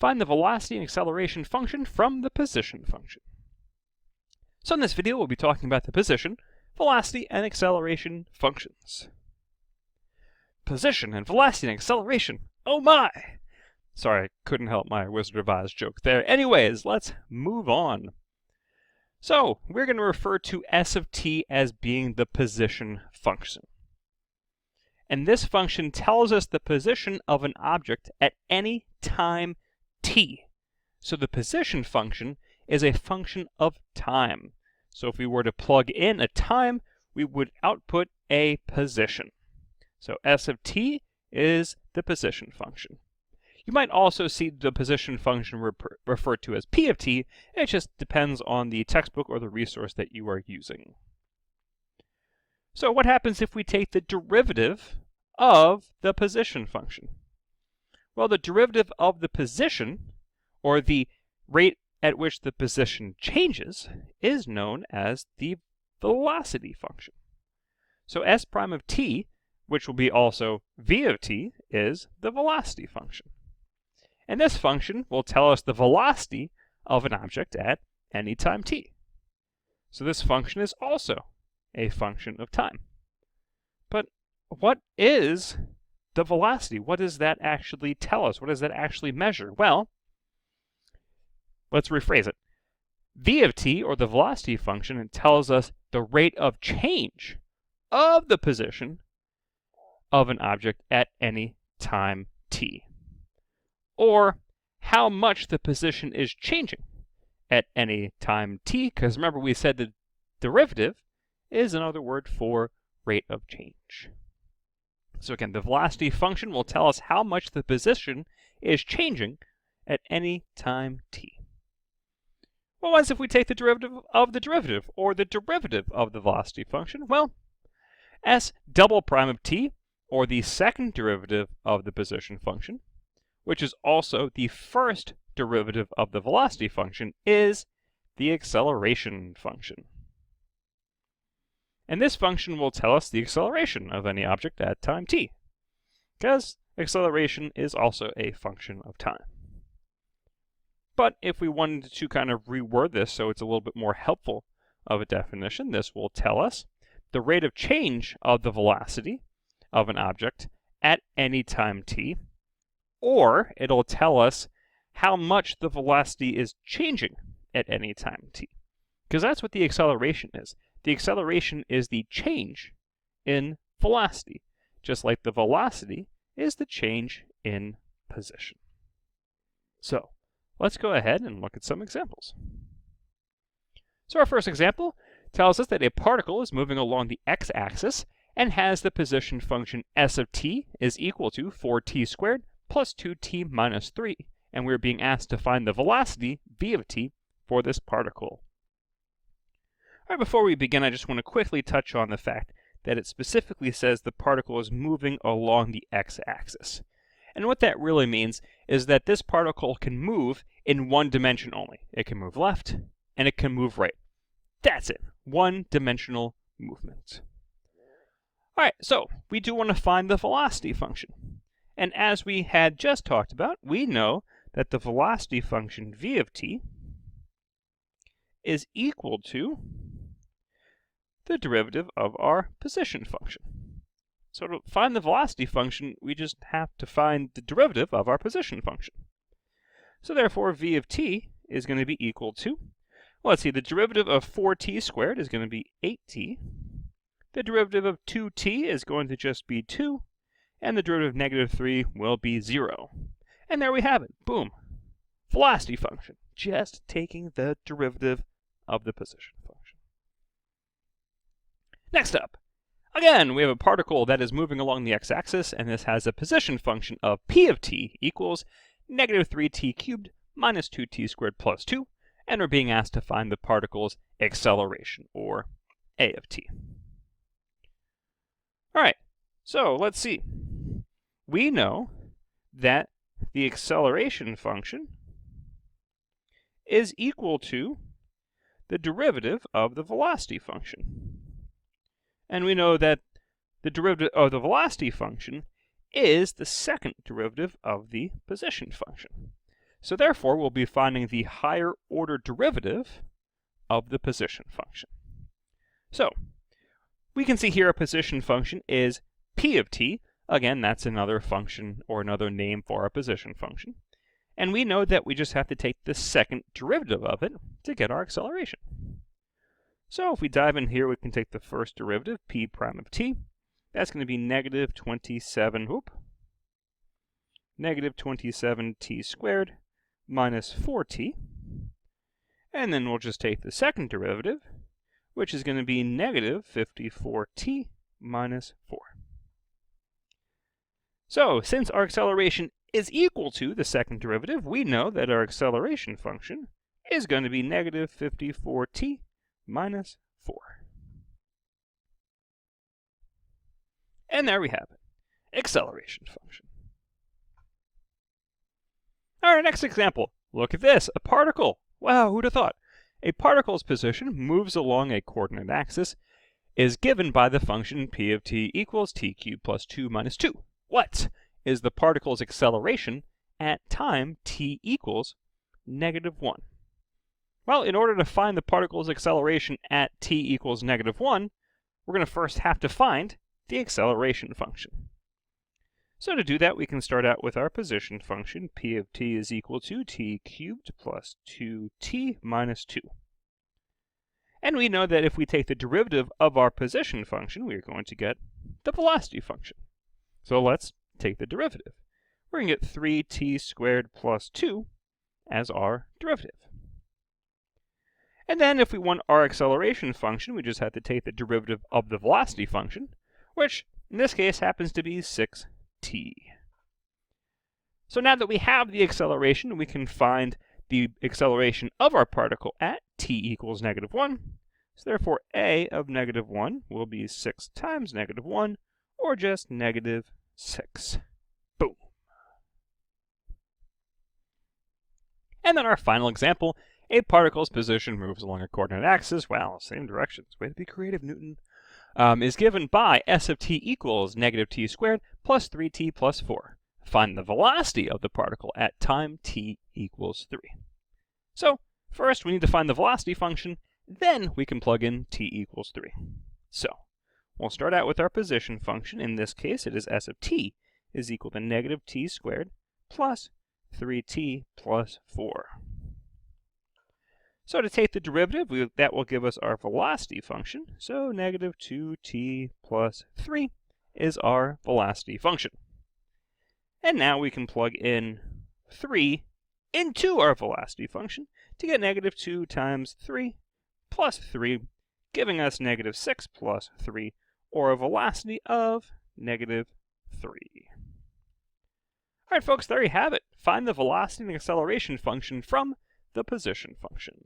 Find the velocity and acceleration function from the position function. So in this video, we'll be talking about the position, velocity, and acceleration functions. Position and velocity and acceleration. Oh my! Sorry, I couldn't help my Wizard of Oz joke there. Anyways, let's move on. So, we're going to refer to s of t as being the position function. And this function tells us the position of an object at any time t. So the position function is a function of time. So if we were to plug in a time, we would output a position. So s of t is the position function. You might also see the position function referred to as p of t. It just depends on the textbook or the resource that you are using. So what happens if we take the derivative of the position function? Well, the derivative of the position, or the rate at which the position changes, is known as the velocity function. So s prime of t, which will be also v of t, is the velocity function. And this function will tell us the velocity of an object at any time t. So this function is also a function of time. But what is the velocity? What does that actually tell us? What does that actually measure? Well, let's rephrase it. V of t, or the velocity function, tells us the rate of change of the position of an object at any time t, or how much the position is changing at any time t, because remember we said the derivative is another word for rate of change. So again, the velocity function will tell us how much the position is changing at any time t. Well, what if we take the derivative of the derivative, or the derivative of the velocity function? Well, s double prime of t, or the second derivative of the position function, which is also the first derivative of the velocity function, is the acceleration function. And this function will tell us the acceleration of any object at time t, because acceleration is also a function of time. But if we wanted to kind of reword this so it's a little bit more helpful of a definition, this will tell us the rate of change of the velocity of an object at any time t, or it'll tell us how much the velocity is changing at any time t, because that's what the acceleration is. The acceleration is the change in velocity, just like the velocity is the change in position. So, let's go ahead and look at some examples. So our first example tells us that a particle is moving along the x-axis and has the position function s of t is equal to 4t squared plus 2t minus 3, and we're being asked to find the velocity, v of t, for this particle. All right, before we begin, I just want to quickly touch on the fact that it specifically says the particle is moving along the x-axis. And what that really means is that this particle can move in one dimension only. It can move left, and it can move right. That's it, one-dimensional movement. All right, so we do want to find the velocity function. And as we had just talked about, we know that the velocity function v of t is equal to the derivative of our position function. So to find the velocity function, we just have to find the derivative of our position function. So therefore, v of t is going to be equal to, well, let's see, the derivative of 4t squared is going to be 8t. The derivative of 2t is going to just be 2. And the derivative of negative 3 will be 0. And there we have it. Boom. Velocity function. Just taking the derivative of the position function. Next up, again, we have a particle that is moving along the x-axis, and this has a position function of p of t equals negative 3t cubed minus 2t squared plus 2, and we're being asked to find the particle's acceleration, or a of t. All right, so let's see. We know that the acceleration function is equal to the derivative of the velocity function. And we know that the derivative of the velocity function is the second derivative of the position function. So therefore, we'll be finding the higher order derivative of the position function. So we can see here a position function is p of t. Again, that's another function or another name for our position function. And we know that we just have to take the second derivative of it to get our acceleration. So if we dive in here, we can take the first derivative, p prime of t. That's going to be negative 27t squared minus 4t. And then we'll just take the second derivative, which is going to be negative 54t minus 4. So since our acceleration is equal to the second derivative, we know that our acceleration function is going to be negative 54t minus 4. And there we have it, acceleration function. All right, next example. Look at this, a particle. Wow, who'd have thought? A particle's position moves along a coordinate axis is given by the function p of t equals t cubed plus 2 minus 2. What is the particle's acceleration at time t equals negative 1? Well, in order to find the particle's acceleration at t equals negative 1, we're going to first have to find the acceleration function. So to do that, we can start out with our position function. P of t is equal to t cubed plus 2t minus 2. And we know that if we take the derivative of our position function, we are going to get the velocity function. So let's take the derivative. We're going to get 3t squared plus 2 as our derivative. And then if we want our acceleration function, we just have to take the derivative of the velocity function, which in this case happens to be 6t. So now that we have the acceleration, we can find the acceleration of our particle at t equals negative 1. So therefore, a of negative 1 will be 6 times negative 1, or just negative 6. Boom. And then our final example, a particle's position moves along a coordinate axis. Wow, same directions. Way to be creative, Newton. Is given by s of t equals negative t squared plus 3t plus 4. Find the velocity of the particle at time t equals 3. So first we need to find the velocity function, then we can plug in t equals 3. So we'll start out with our position function. In this case, it is s of t is equal to negative t squared plus 3t plus 4. So to take the derivative, that will give us our velocity function. So negative 2t plus 3 is our velocity function. And now we can plug in 3 into our velocity function to get negative 2 times 3 plus 3, giving us negative 6 plus 3, or a velocity of negative 3. All right, folks, there you have it. Find the velocity and acceleration function from the position function.